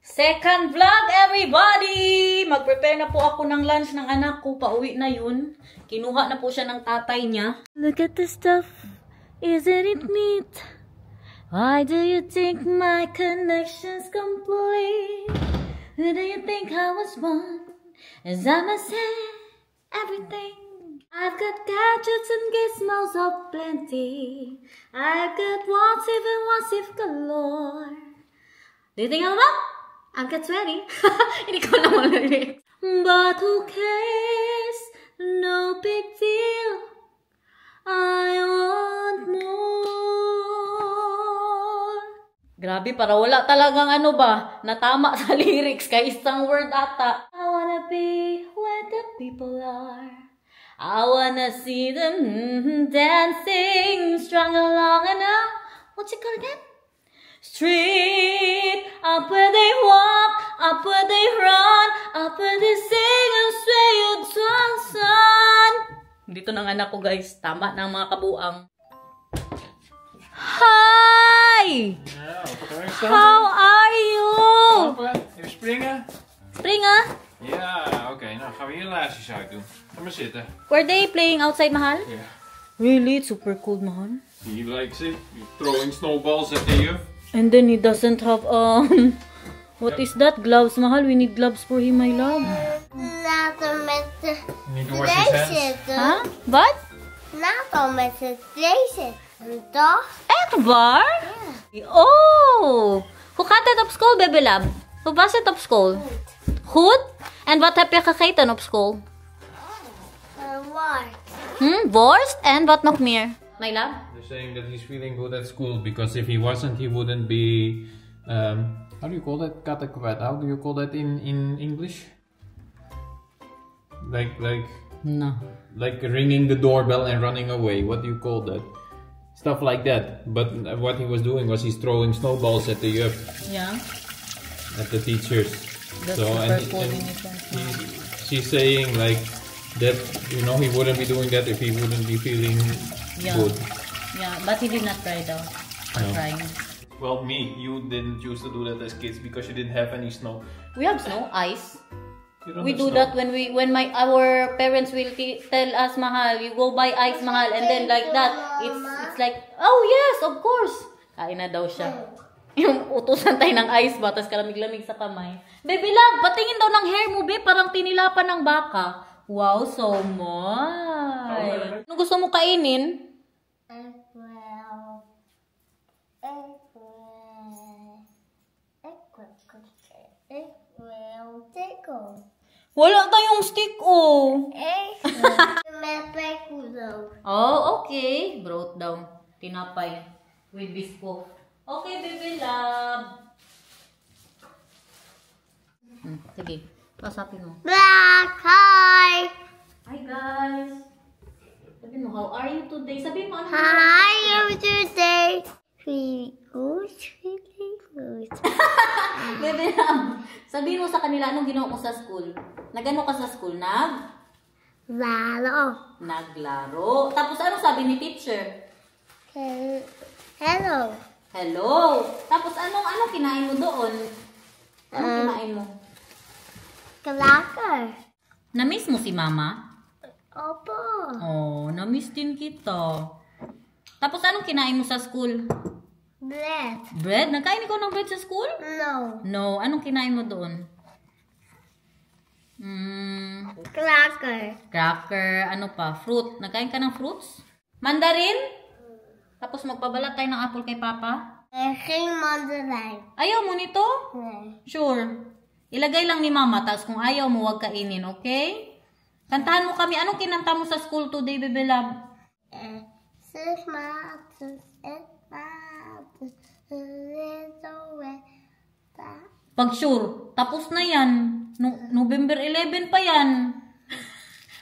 Second vlog, everybody! Mag-prepare na po ako ng lunch ng anak ko. Pauwi na yun. Kinuha na po siya ng tatay niya. Look at the stuff. Isn't it neat? Why do you think my connection's complete? Who do you think I was born? As I must say everything. I've got gadgets and gizmos of plenty. I've got what's if and what's if galore. Do you think I'm up? I'm get ready. Hindi ko naman lyrics. But who cares? No big deal. I want more. Grabe, para wala talagang ano ba, natama sa lyrics kay isang word ata. I wanna be where the people are. I wanna see them dancing strung along and up. What's it called again? Street, up where they walk, up where they run, up where they sing and sway your tongue, son. Dito ng anak ko, guys. Tama ng mga kabuang. Hi! How are you? Even springen? Springen? Ja, oké. Nou gaan we hier laarsjes uit doen. Ga maar zitten. Were they playing outside, Mahal? Ja. Really? It's super cold, Mahal. He likes it. He's throwing snowballs at the juf. And then he doesn't have, what is that? Gloves, Mahal. We need gloves for him, my love. Later met de Niet door zijn zitten. Huh? What? Later met de zitten. Toch? Echt waar? Oh! Hoe gaat het op school, baby lab? Hoe was het op school? Goed? En wat heb je gegeten op school? Waar? Worst? En wat nog meer? My lab? They're saying that he's feeling good at school because if he wasn't, he wouldn't be. How do you call that? Katekwet. How do you call that in English? No. Like ringing the doorbell and running away. What do you call that? Stuff like that. But what he was doing was he's throwing snowballs at the juf, Yeah. at the teachers. That's So super and, cool and in a sense. she's saying like that, you know, he wouldn't be doing that if he wouldn't be feeling Yeah. good. Yeah, but he did not cry though. Or No. crying. Well, you didn't used to do that as kids because you didn't have any snow. We have snow, ice. You don't We have do snow. that when our parents will tell us, Mahal, you go buy ice, Mahal, and then like that, it's like, oh yes, of course. Kain na daw siya. Yung utusan tayo ng ice ba, tapos kalamig-lamig sa kamay. Baby love, patingin daw ng hair mo, be, parang tinilapan ng baka. Wow, so much. Ano gusto mo kainin? Wala tayong stick, oh. Oh, okay. Brought down. Tinapay. With bisco. Okay, baby love. Sige. Pasapin mo. Black, hi! Hi, guys. Sabi mo, how are you today? Sabi mo, ano? Hi, how are you today? Really good, really good. Baby love. Sabihin mo sa kanila, anong ginawa mo sa school? Nagano ka sa school? Lalo. Naglaro. Tapos ano sabi ni teacher? Hello. Hello. Tapos anong kinain mo doon? Anong kinain mo? Cracker. Na-miss mo si mama? Opo. Oh, na-miss din kita. Tapos anong kinain mo sa school? Bread. Bread? Nagkain ikaw ng bread sa school? No. No. Anong kinain mo doon? Cracker. Cracker. Ano pa? Fruit. Nagkain ka ng fruits? Mandarin? Tapos magpabalat tayo ng apple kay Papa? Geen mandarijn. Ayaw mo nito? Nee. Sure. Ilagay lang ni Mama. Tapos kung ayaw mo, huwag kainin. Okay? Kantahan mo kami. Anong kinanta mo sa school today, baby love? Zeg maar, little way. Pag sure, tapos na yan. November 11 pa yan.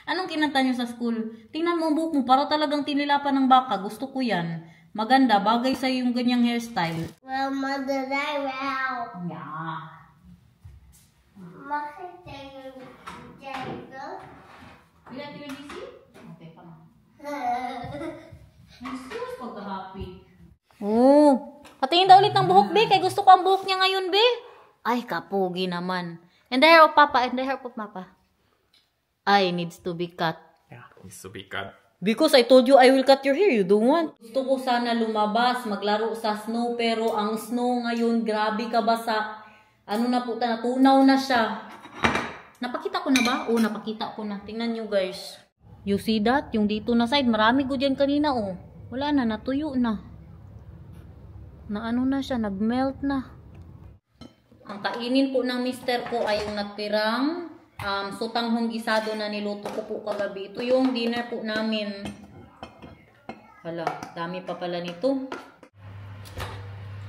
Anong kinanta nyo sa school? Tingnan mo ang buhok mo, para talagang tinilapan ng baka. Gusto ko yan. Maganda, bagay sa yung ganyang hairstyle. Wel, mandarijn wel. Yeah. Mag ik tegen kijken? Ilan tila DC? Okay, come on. Excuse pagka-happy. Oh, patingin daw ulit ng buhok, be. Kaya gusto ko ang buhok niya ngayon, be. Ay, kapugi naman. And the hair of Papa, and the hair of Papa. Ay, needs to be cut. Yeah, needs to be cut. Because I told you I will cut your hair. You don't want. Gusto ko sana lumabas, maglaro sa snow. Pero ang snow ngayon, grabe kabasa. Ano na po, natunaw na siya. Napakita ko na ba? Oo, napakita ko na. Tingnan nyo guys. You see that? Yung dito na side, marami ko dyan kanina oh. Wala na, natuyo na. Na ano na siya, nagmelt na. Ang kainin po ng mister ko ay yung natirang sutanghong gisado na niluto ko po kagabi. Ito yung dinner po namin. Hala, dami pa pala nito.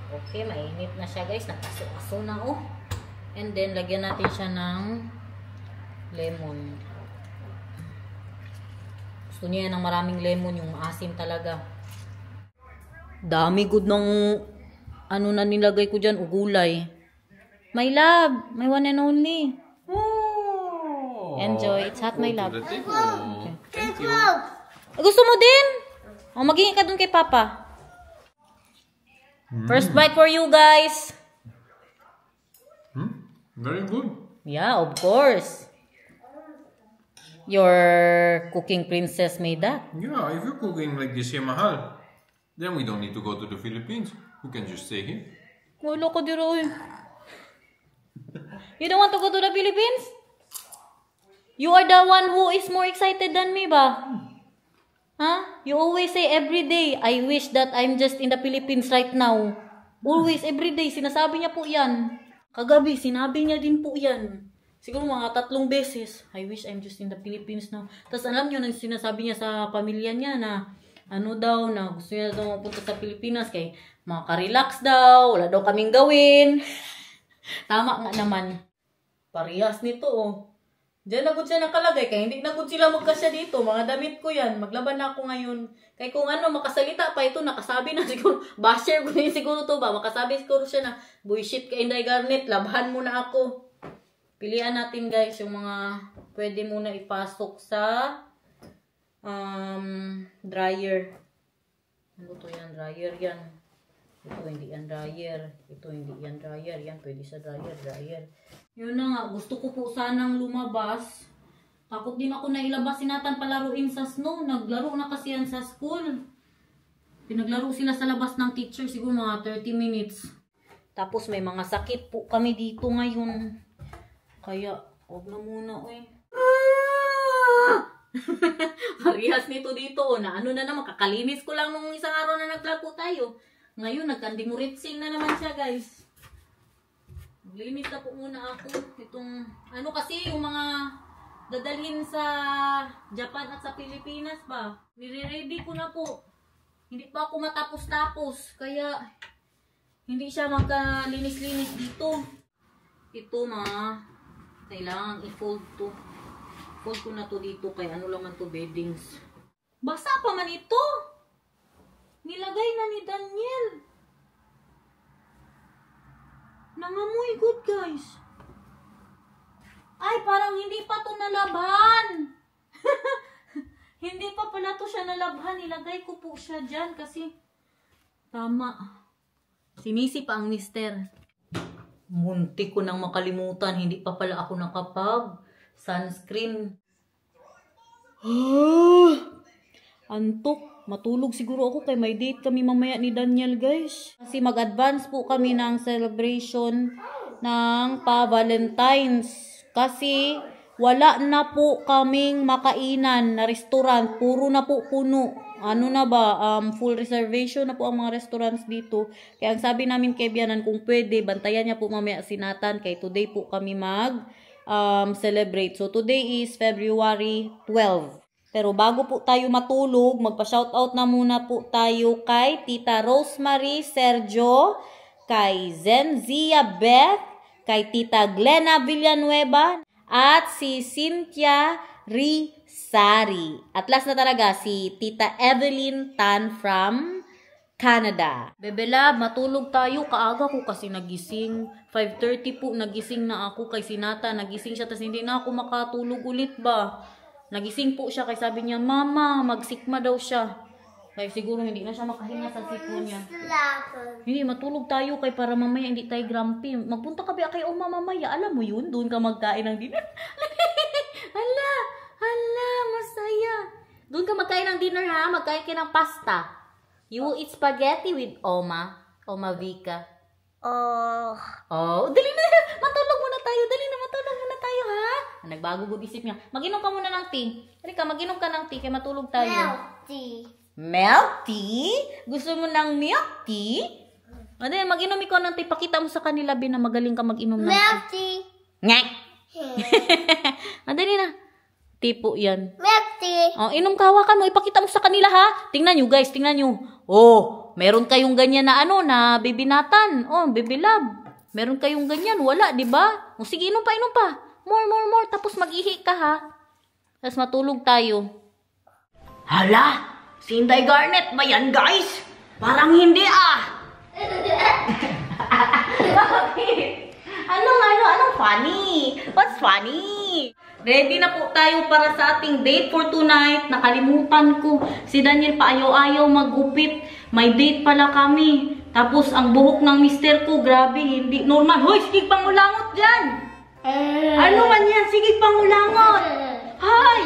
Okay, mainit na siya guys. Nakaso-aso na oh. And then, lagyan natin siya ng lemon. Gusto niya ng maraming lemon, yung asim talaga. Dami good ng ano na nilagay ko dyan, ugulay. My love, my one and only. Oh, Enjoy. It's hot, my love. Okay. Thank you. Gusto mo din? O, maghingi ka dun kay Papa. First bite for you guys. Very good. Yeah, of course. Your cooking princess made that. Yeah, if you're cooking like this here, Mahal, then we don't need to go to the Philippines. We can just stay here. Wala ko diro eh. You don't want to go to the Philippines? You are the one who is more excited than me ba? Huh? You always say every day, I wish that I'm just in the Philippines right now. Always, every day, sinasabi niya po yan. Kagabi, sinabi niya din po yan. Siguro mga 3 beses. I wish I'm just in the Philippines now. Tapos alam niyo, sinasabi niya sa pamilya niya na ano daw, na gusto niya daw mapunta sa Pilipinas kay makaka-relax daw, wala daw kaming gawin. Tama nga naman. Parehas nito oh. Diyan na good siya nakalagay, kaya hindi na good sila magkasya dito. Mga damit ko yan, maglaban na ako ngayon. Kaya kung ano, makasalita pa ito, nakasabi na siguro, basher ko na siguro to ba, makasabi siguro siya na, bullshit ka Inday Garnet, labhan mo na ako. Pilihan natin guys, yung mga pwede muna ipasok sa dryer. Ano to yan? Dryer yan. Ito hindi yan dryer. Ito hindi yan dryer. Yan pwede sa dryer. Yun na nga. Gusto ko po sanang lumabas. Takot din ako na ilabas si Nathan palaruin sa snow. Naglaro na kasi yan sa school. Pinaglaro sila sa labas ng teacher. Siguro mga 30 minutes. Tapos may mga sakit po kami dito ngayon. Kaya, huwag na muna eh. Parehas nito dito. Na ano na naman. Kakalinis ko lang nung isang araw na nag-vlog po tayo. Ngayon, nagkandimuritsing na naman siya, guys. Maglinis na po muna ako. Itong, ano kasi, yung mga dadalhin sa Japan at sa Pilipinas ba? Nire-ready ko na po. Hindi pa ako matapos-tapos. Kaya, hindi siya magkalinis-linis dito. Ito, kailangan i-fold to. Fold ko na to dito. Kaya ano lang man to, beddings. Basa pa man ito. Nilagay na ni Daniel. Nangamoy good guys. Ay, parang hindi pa to nalabhan. Hindi pa pala to siya nalabhan. Nilagay ko po siya dyan kasi tama. Sinisi pa ang mister. Munti ko nang makalimutan. Hindi pa pala ako nakapag sunscreen. Antok. Matulog siguro ako kay may date kami mamaya ni Daniel guys. Kasi mag-advance po kami ng celebration ng pa-Valentine's. Kasi wala na po kaming makainan na restaurant. Puro na po puno. Ano na ba? Full reservation na po ang mga restaurants dito. Kaya ang sabi namin kay Bianan kung pwede, bantayan niya po mamaya si Nathan. Kaya today po kami celebrate. So today is February 12. Pero bago po tayo matulog, magpa-shoutout na muna po tayo kay Tita Rosemary Sergio, kay Zenzia Beth, kay Tita Glenna Villanueva, at si Cynthia Risari. At last na talaga, si Tita Evelyn Tan from Canada. Bebe Love, matulog tayo. Kaaga ko kasi nagising. 5:30 po nagising na ako kay Sinata. Nagising siya, tas hindi na ako makatulog ulit ba. Nagising po siya kay sabi niya, Mama, magsikma daw siya. Kaya siguro hindi na siya makahinga sa sipon niya. Slap. Hindi, matulog tayo kay para mamaya hindi tayo grumpy. Magpunta ka ba kay Oma mamaya? Alam mo yun? Doon ka magkain ng dinner. Hala, masaya. Doon ka magkain ng dinner ha? Magkain ka ng pasta. You will eat spaghetti with Oma. Oma Vika. Oh. Oh, dali na. Matulog muna tayo. Dali na, matulog muna tayo ha? Nagbago good isip niya. Mag-inom ka muna ng tea. Dali ka, mag-inom ka ng tea kaya matulog tayo. Milk tea. Milk tea? Gusto mo ng milk tea? O din, mag-inom ikaw ng tea. Pakita mo sa kanila, Bin, na magaling ka mag-inom ng Milk tea. tea. Ngek! Dali na. Tea po yan. Milk tea. O, inom ka, hawakan mo. Ipakita mo sa kanila, ha? Tingnan nyo, guys. Tingnan nyo. Oh, meron kayong ganyan na na bibinatan. Oh, bibilab. Meron kayong ganyan. Wala, di ba? O, sige, inom pa, inom pa. More. Tapos mag-ihi ka, ha? Tapos matulog tayo. Hala! Si Inday Garnet ba yan, guys? Parang hindi Anong funny? What's funny? Ready na po tayo para sa ating date for tonight. Nakalimutan ko. Si Daniel pa ayaw maggupit. May date pala kami. Tapos ang buhok ng mister ko, grabe, hindi normal. Hoy, sige pangulangot dyan! Ano man yan? Sige pangulangot! Hi!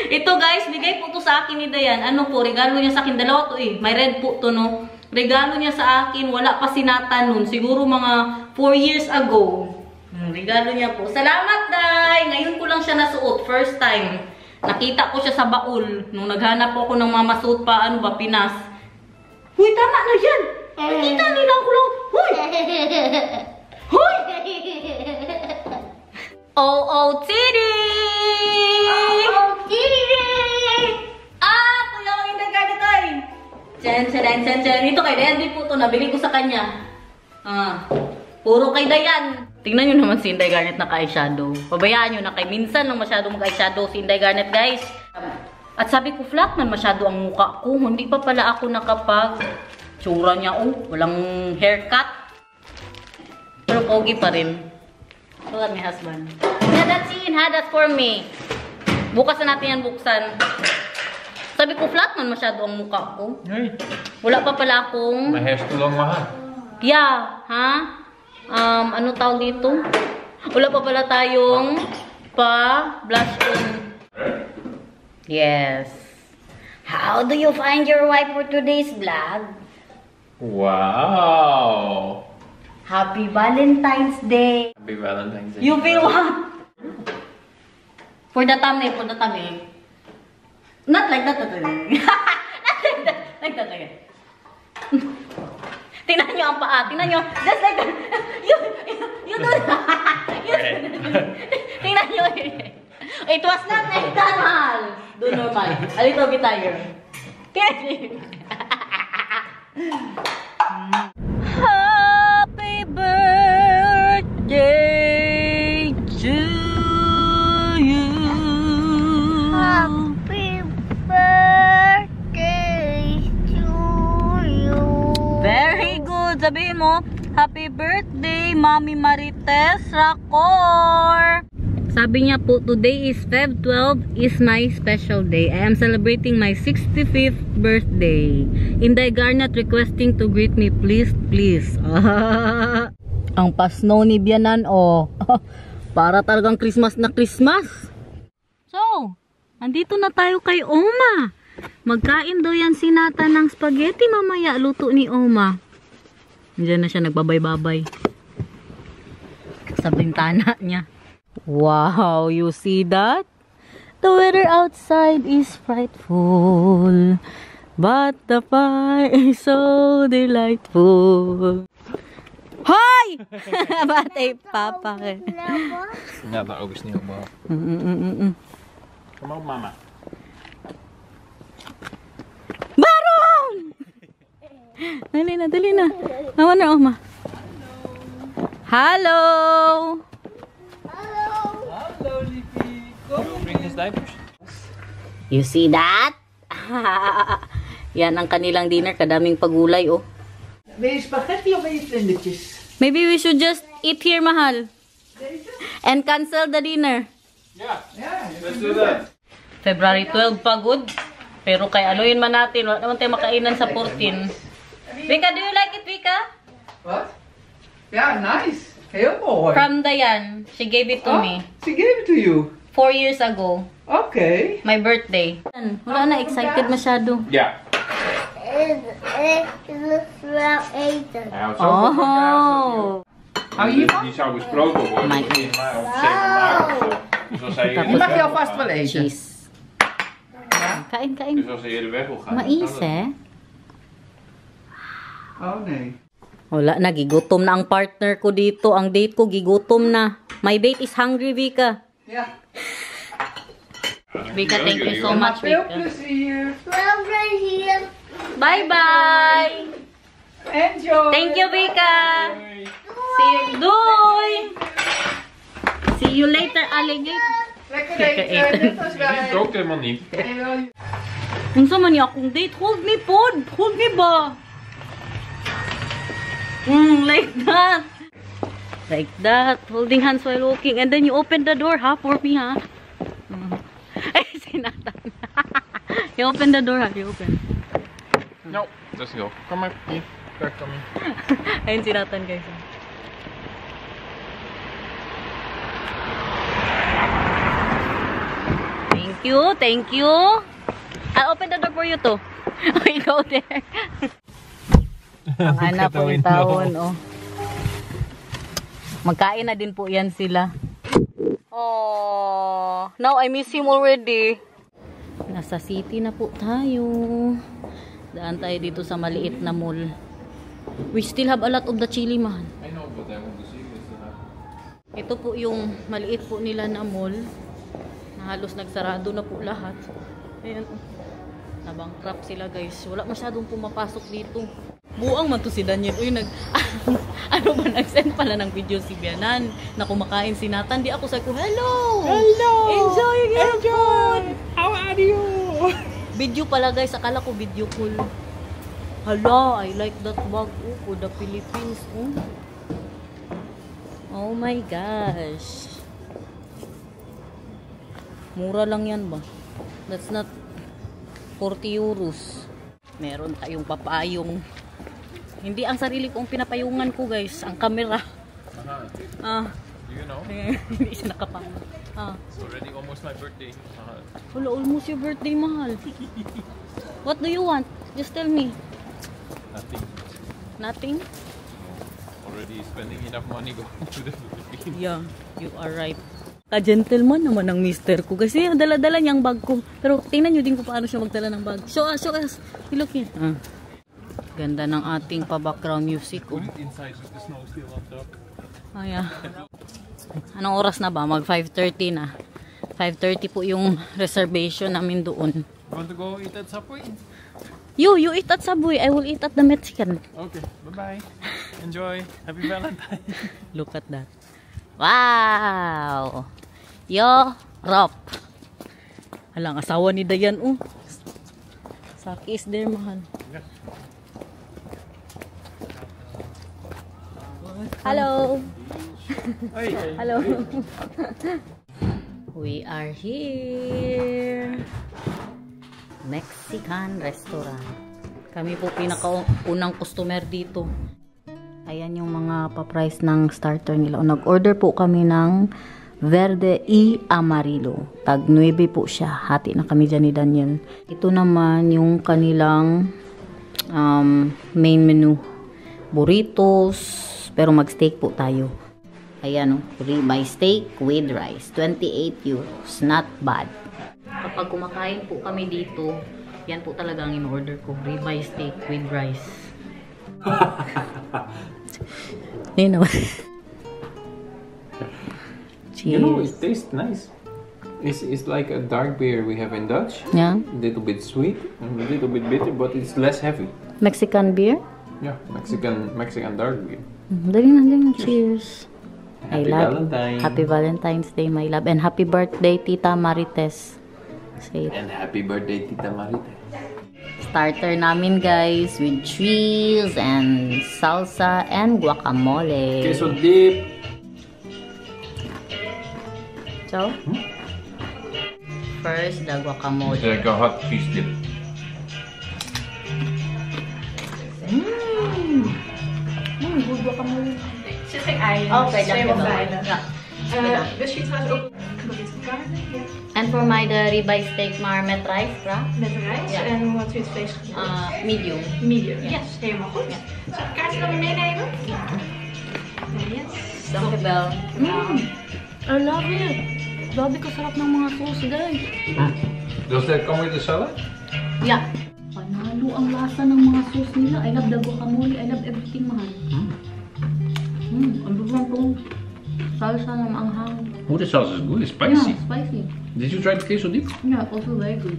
Ito guys, bigay po to sa akin ni Dayan. Ano po, regalo niya sa akin. Dalawa to eh. May red po to, no? Regalo niya sa akin. Wala pa sinata nun. Siguro mga 4 years ago. Regalo niya po. Salamat, Day! Ngayon ko lang siya nasuot. First time. Nakita ko siya sa baul. Nung naghanap ako ng mamasuot pa, ano ba, Pinas. Huy, tama na yan! Nakita nila ako lang. Huy! Huy! OOTD! Kuya, hindi ka dito eh. Chan. Ito kay Dayan din po ito. Nabili ko sa kanya. Puro kay Dayan. Tingnan nyo naman si Inday Garnet naka-eyeshadow. Pabayaan nyo na kay minsan nang masyado mag-eyeshadow si Inday Garnet, guys. At sabi ko, flat man masyado ang mukha ko. Hindi pa pala ako nakapag tsura niya. Oh, walang haircut. Pero pogi pa rin. Look at my husband. Yeah, that's in, ha? That's for me. Bukas na natin yan buksan. Sabi ko, flat man masyado ang mukha ko. Hey. Wala pa pala akong... My hair's too long, mahal. Yeah, ha? Ano tawag dito? Wala pa pala tayong pa-blush on. Yes. How do you find your wife for today's vlog? Wow. Happy Valentine's Day. Happy Valentine's Day. You feel what? For the thumbnail. Not like that. Not like that. Tingnan nyo ang paa. Tingnan nyo. Just like that. You do that. Tingnan nyo. It was not like that, Hal. Do normal. A little bit higher. Happy birthday to you. Happy birthday to you. Very good. Sabihin mo, happy birthday, Mami Marites Racor. Sabi niya po, today is Feb 12 is my special day. I am celebrating my 65th birthday. Inday Garnet requesting to greet me, please. Ang pasno ni Bianan, oh. Para talagang Christmas na Christmas. So, andito na tayo kay Oma. Magkain daw yan si Nata ng spaghetti mamaya. Luto ni Oma. Diyan na siya nagbabay-babay. Sa bintana niya. Wow, you see that? The weather outside is frightful, but the fire is so delightful. Hoy! Batay papa ka. Nga ba, ubis niyo ba? Come on, mama. Barong! Dali na. Naman na, Oma. Hello! Hello, Lippy. Come bring his diapers. You see that? Yan ang kanilang dinner. Kadaming pagulay, oh. May spaghetti o may sandwiches? Maybe we should just eat here, mahal. And cancel the dinner. Yeah, let's do that. February 12 pagod. Pero kay ano yun man natin, wala naman tayo makainan sa 14. Vika, do you like it, Vika? What? Yeah, nice. Heel mooi. From Dayan. She gave it to me. She gave it to you. 4 years ago. Okay. My birthday. Wala na, excited masyado. Ja. Het is wel eten. Hij houdt zoveel van kaas. Hou je hiervan? Die zou besproken worden Maar- in mei of 7 maart of zo. Dus als hij Die eerder mag je weg wil alvast wel gaan. eten. Cheese. Kain, kain. Dus als hij eerder weg wil gaan. Mais, dan kan eh. Oh nee. Wala na, gigutom na ang partner ko dito. Ang date ko, gigutom na. My date is hungry, Vika. Ja. dat. Vika, thank you so Jullie much, Veel Vika. plezier. Wel plezier. Bye-bye! Enjoy. Thank you, Vika! See you, doei! See you later, alligator. Lekker Lekker eten. eten. Net als Die is wij. ook helemaal niet. Unsa man niya akong date? Hold me, pod! Hold me ba? Like that. Like that. Holding hands while walking. And then you open the door, ha? For me, ha? Ay, sinatan. You open the door, ha? You open. No, dat is heel. Kom maar. Hier. Kijk, kom hier. Ayun, sinatan, guys. Thank you, thank you. I'll open the door for you too. Okay, go there. Ang anak po yung taon, oh. Magkain na din po yan sila. Oh, now I miss him already. Nasa city na po tayo. Daan tayo dito sa maliit na mall. We still have a lot of the chili, man. I know, but I want to see this. Ito po yung maliit po nila na mall. Na halos nagsarado na po lahat. Ayan. Nabankrupt sila, guys. Wala masyadong pumapasok dito. Buang man to si Daniel. Uy, ano ba, nag-send pala ng video si Bianan na kumakain si Nathan. Di ako sabi ko, hello! Hello! Enjoy your food! How are you? Video pala, guys. Akala ko video call. Hala, I like that bag. Oh, for the Philippines. Oh my gosh. Mura lang yan ba? That's not 40 euros. Meron tayong papayong. Hindi ang sarili kong pinapayungan ko, guys. Ang camera. Do you know? Hindi siya nakapang. It's already almost my birthday. Wala, almost your birthday, mahal. What do you want? Just tell me. Nothing. Nothing? Already spending enough money going to the Philippines. Yeah, you are right. Ka-gentleman naman ang mister ko. Kasi dala-dala niyang bag ko. Pero tingnan niyo din kung paano siya magdala ng bag. Show us. Look here. Ganda ng ating pa-background music. Oh. Put it inside with the snow still on top. Oh, yeah. Anong oras na ba? Mag 5:30 na. 5:30 po yung reservation namin doon. Want to go eat at Subway? You eat at Subway. I will eat at the Mexican. Okay, bye-bye. Enjoy. Happy Valentine. Look at that. Wow! Europe. Halang asawa ni Dayan, oh. Saki is there, mahal. Hello. Hey. Hello. We are here. Mexican restaurant. Kami po pinakaunang customer dito. Ayan yung mga pa-price ng starter nila. Nag-order po kami ng verde y amarillo. Tag 9 po siya. Hati na kami dyan ni Daniel. Ito naman yung kanilang main menu. Burritos. Pero mag-steak po tayo. Ayan o. Ribeye steak with rice. 28 euros. Not bad. Kapag kumakain po kami dito, yan po talaga ang in-order ko. Ribeye steak with rice. You know. You know, it tastes nice. It's like a dark beer we have in Dutch. Yeah. A little bit sweet and a little bit bitter, but it's less heavy. Mexican beer. Yeah, Mexican dark beer. Dali na. Cheers. Happy Valentine. Happy Valentine's Day, my love. And happy birthday, Tita Marites. Say it. And happy birthday, Tita Marita. Starter namin, guys, with cheese and salsa and guacamole. Queso dip. So, first the guacamole. It's like a hot cheese dip. Good guacamole. Zit geen ei in. Oké, dus het is helemaal dankjewel. veilig. Ja. Dus je trouwens ook met kaarten. Ja. En voor mij de ribeye steak, maar met rijst, graag. Met rijst. Ja. En hoe had u het vlees gegeten? Medium. Medium. Yes, helemaal goed. Zal ik het kaartje dan weer meenemen? Ja. Yes. Dankjewel. I love it. Grabe kasarap ng mga sauce, guys. Does that come with the salad? Yeah. Panalo ang lasa ng mga sauce nila. I love the guacamole. I love everything, mahal. Ang dulang tong salsa ng anghang. Oh, the sauce is good. It's Yeah, spicy. spicy. Did you try the queso dip? Yeah, also very good.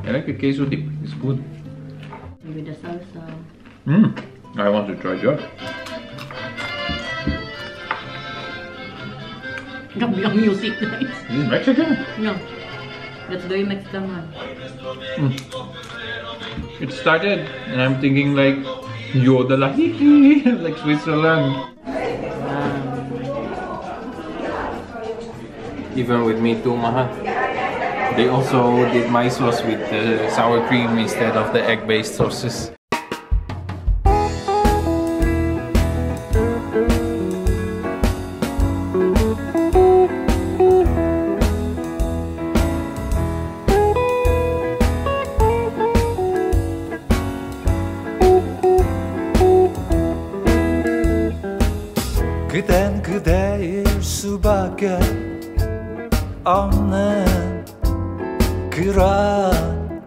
I like the queso dip. It's good. Maybe the salsa. I want to try that. Grabe ang music, guys. This is Mexican. Yeah. That's very Mexican, man. It started, and I'm thinking like Yoda, like like Switzerland. Even with me too, mahal. They also did my sauce with the sour cream instead of the egg-based sauces. 그댄 그대일 수밖에 없는 그런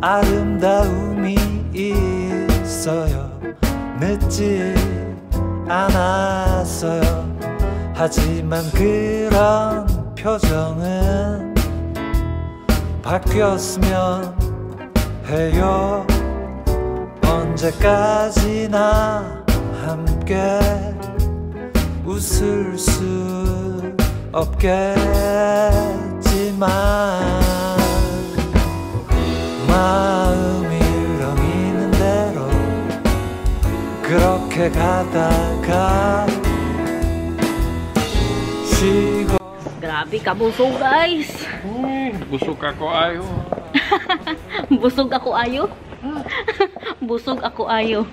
아름다움이 있어요. 늦지 않았어요. 하지만 그런 표정은 바뀌었으면 해요. 언제까지나 함께 웃을 수 없겠지만 마음이 흐렁이는 대로 그렇게 가다가 쉬고 Grabe ka, busog, guys. Busog ako ayo. Busog ako ayo. Busog ako ayo.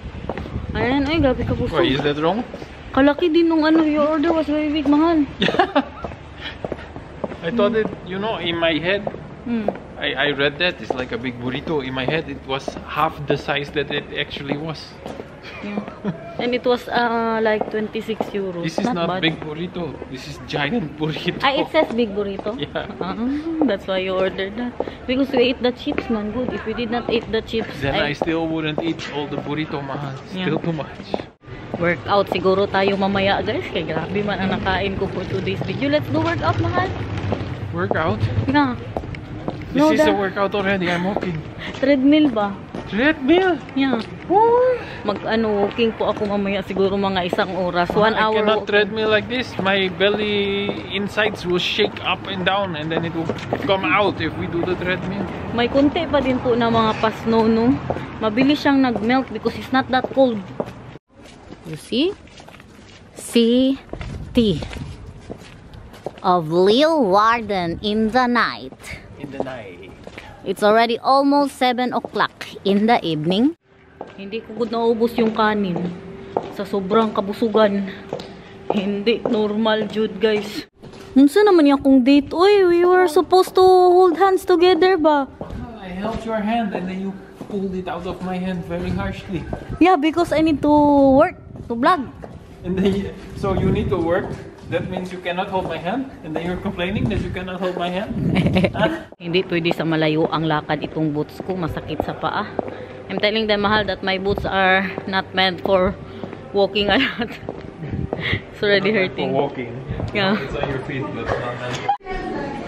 Ayan, ay, grabe ka busog. Why, is that wrong? Kalaki din nung ano, your order was very big, mahal. I thought it, you know, in my head, Hmm. I read that it's like a big burrito. In my head, it was half the size that it actually was. Yeah. And it was like 26 euros. This is not bad. big burrito. This is giant burrito. Ah, it says big burrito? Yeah. That's why you ordered that. Because we ate the chips, man. Good. If we did not eat the chips, Then I still wouldn't eat all the burrito, mahal. Still too much. Workout siguro tayo mamaya, guys. Kaya grabe man ang nakain ko for today's video. Let's do workout, mahal. Workout? Yeah. This is a workout already. I'm walking. Treadmill ba? Treadmill? Yeah. Walking po ako mamaya siguro mga 1 oras. 1 hour. I cannot treadmill like this. My belly insides will shake up and down and then it will come out if we do the treadmill. May konti pa din po na mga pasno, no? Mabilis siyang nag-melt because it's not that cold. You see? City of Leeuwarden in the night. In the night. It's already almost 7 o'clock in the evening. Hindi ko good naubos yung kanin. Sa sobrang kabusugan. Hindi normal, Jude, guys. Unsa naman yung akong date? Uy, we were supposed to hold hands together ba? I held your hand and then you pulled it out of my hand very harshly. Yeah, because I need to work, to vlog. And then so you need to work. That means you cannot hold my hand, and then you're complaining that you cannot hold my hand? Huh? Hindi pwede sa malayo ang lakad itong boots ko. Masakit sa paa. I'm telling them, mahal, that my boots are not meant for walking a lot. It's already hurting. For walking. Yeah. It's on your feet, but it's not meant for...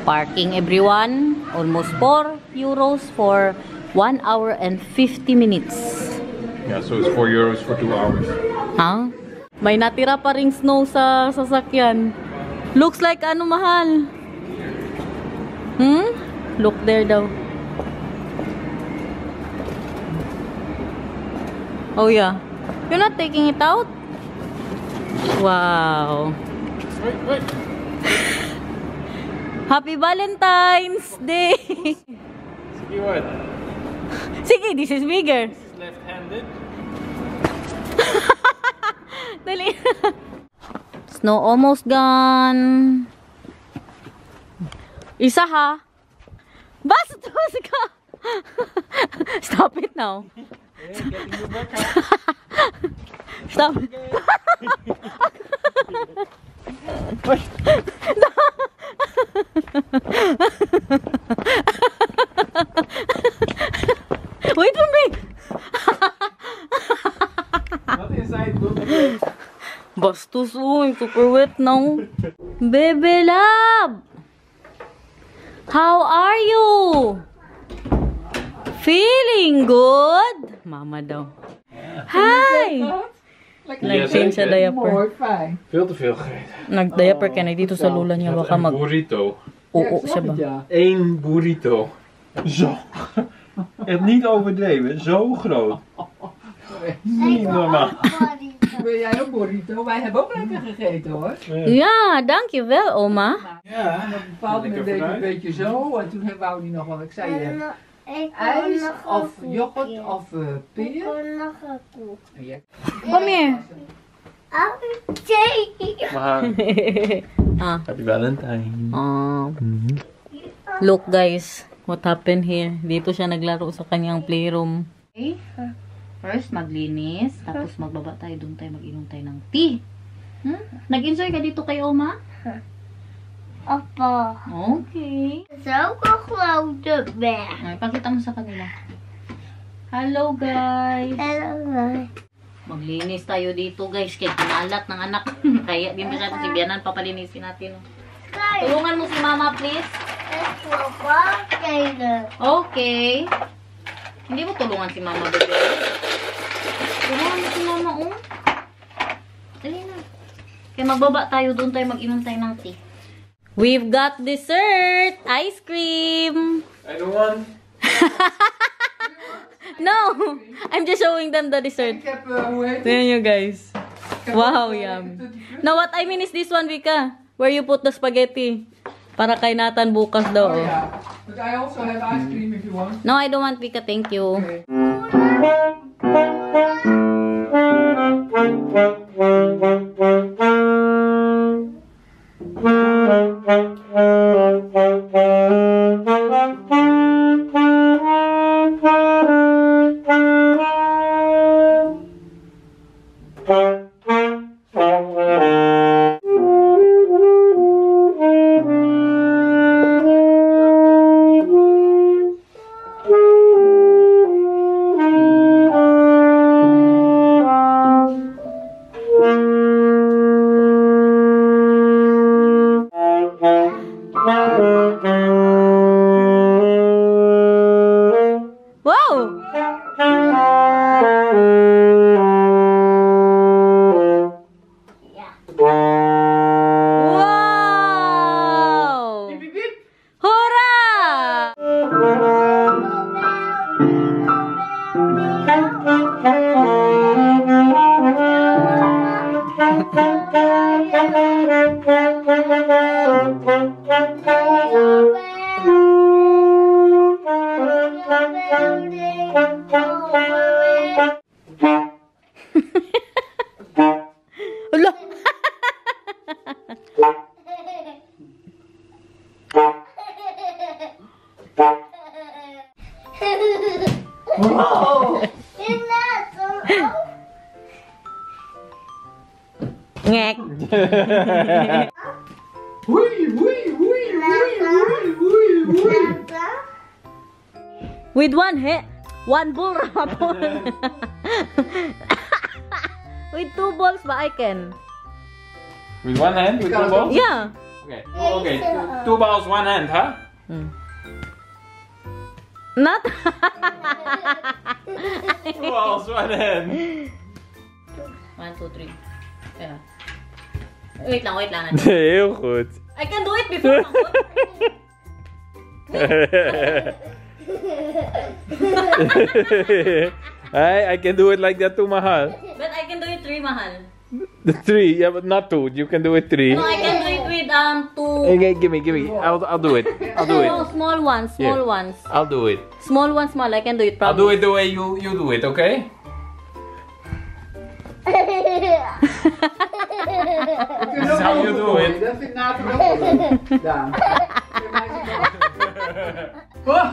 Parking, everyone. Almost 4 euros for 1 hour and 50 minutes. Yeah, so it's 4 euros for 2 hours. Huh? May natira pa ring snow sa sasakyan. Looks like ano, mahal? Look there daw. Oh yeah. You're not taking it out? Wow. Wait. Happy Valentine's Day! Sige, what? Sige, this is bigger. Left-handed. Dali. Snow almost gone. Isa ha. Bastos ka. Stop it now. Stop. Wait for me. Not inside. Good. Bastos, uy. Super wet now. Baby love. How are you? Feeling good? Mama daw. Hi! Nag-change sa diaper. Veel te veel gegeten. Nag-diaper ka na dito sa lula niya. Baka mag... Burrito. Oo siya ba? 1 burrito. Zo. Echt niet overdreven, zo groot. Niet normaal. Wil jij ook burrito? Wij hebben ook lekker gegeten hoor. Ja, dankjewel oma. Ja, en op een bepaald moment deed ik een beetje zo. En toen wou hij nog wel, ik zei je, ijs of yoghurt of peer. Ik wil nog een koek. Ja. Kom hier. Ah. Happy Valentine. Look guys, what happened here? Dito siya naglaro sa kanyang playroom. Okay. First, maglinis. Tapos magbaba tayo. Doon tayo mag-inom tayo ng tea. Nag-enjoy ka dito kay Oma? Opo. Okay. Zo grote bag. Ay, pakita mo sa kanila. Hello guys. Hello guys. Maglinis tayo dito guys. Kaya kinalat ng anak. Kaya di masyado si Bianan. Papalinisin natin. Tulungan mo si Mama please. Okay. Hindi mo tulungan si Mama bebe. Tulungan mo si Mama Dali na. Kaya magbaba tayo. Doon tayo mag-inom tayo ng tea. We've got dessert! Ice cream! I don't want. No! I'm just showing them the dessert. Ik heb, hoe heet het? Ayan you guys. Wow, yum. Now what I mean is this one, Vika. Where you put the spaghetti. Para kay Nathan bukas daw. Oh ja. But I also have ice cream if you want. No, I don't want Vika. Thank you. Okay. Ngek. With one ball rapon. With 2 balls ba I can? With one hand? With 2 balls? Yeah. Okay. Okay. 2 balls, 1 hand, huh? Not. 2 balls, 1 hand. 1, 2, 3. Yeah. Wait lang. Heel goed. I can do it before. Hey, I can do it like that too, Mahal. But I can do it 3, Mahal. The 3, yeah, but not 2. You can do it 3. No, I can do it with 2. Okay, give me. I'll do it. I'll do it. No, small ones, small Yeah. ones. I'll do it. Small ones, small. I can do it. I'll Promise. do it the way you do it, okay? This is how you do it. Dat vind ik Nathan ook leuk. Daan. Oh,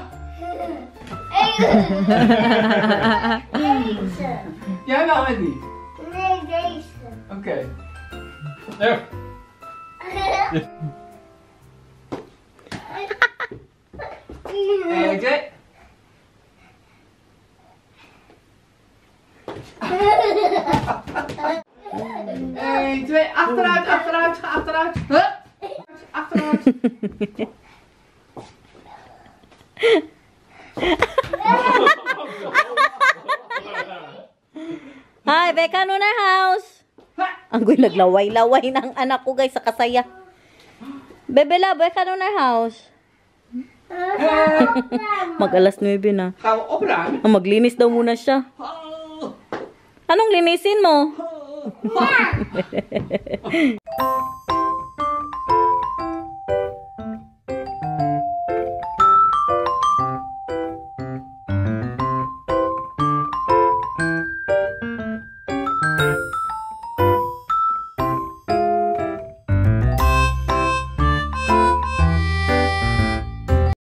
Deze. jij wel, Andy? Nee, deze. Oké. Ja. 1, 2. Eén, twee, achteruit, achteruit, ga achteruit. Huh? Achteruit. Hi, Becca Nunar House. Ang guy naglaway-laway ng anak ko guys sa kasaya. Bebela, Becca Nunar House. Mag-alas 9 na. Gaan we opruimen? Maglinis daw muna siya. Anong linisin mo?